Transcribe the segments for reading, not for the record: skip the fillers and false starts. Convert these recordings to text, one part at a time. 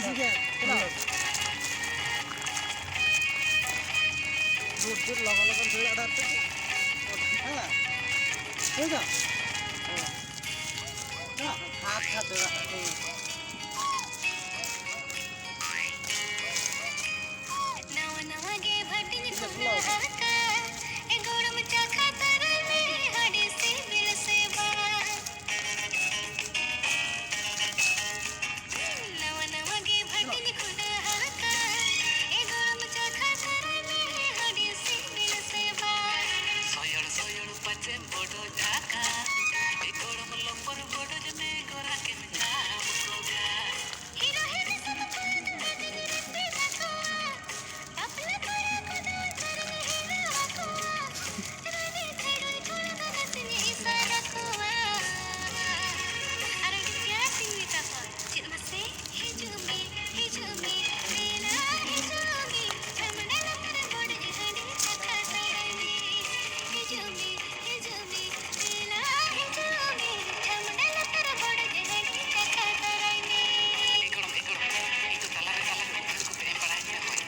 বেশি दूर लगा लगा भेड़ अडाते है ना ठीक है ना हाथ हाथ नवा नवा गे भटिन खुला हका ए गोरम चाखा तरले हडी से बिल से बा नवा नवा गे भटिन खुला हका ए गोरम चाखा तरले हडी से बिल से बा सोयड़ सोयड़ पचे बड़ो झाका ए गोरम लंबर बड़ो जने गोरा के नाम कोगा हीरो हीरो सब कोन भटिन रे रखवा अपना कोरा कोदा तरले हीरो रखवा रानी थेड़ोई कोरा गगसनी इशारा कोवा अरे क्या सिंगी तापा चिलमसे हिजुमी तेला हिजुमी हमने लपर बड़ हडी चखा करनी हिजुमी तेला हिजुमी हमने लपर बड़ हडी चखा करनी इकडम इतो तला को पे पड़ा गया होय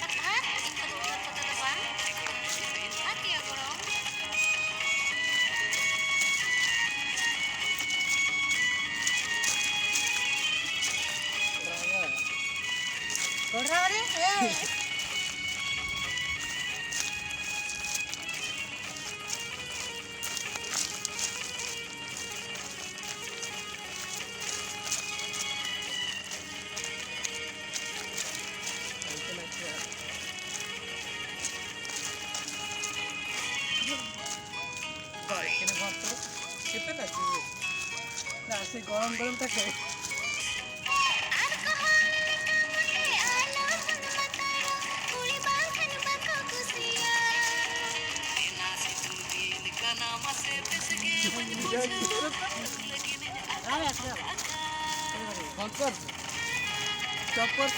apa इनको तो पता लगा आती है गोरो कोड़ा रे ए कितने लगेंगे ना ऐसे गरम गरम तक है अल्कोहल का मुंडे आलो सुन मतारो कुली बाखन बको कुसिया बिना से तू दिन का नाम से पिसके मजबूत लेकिन चप्पर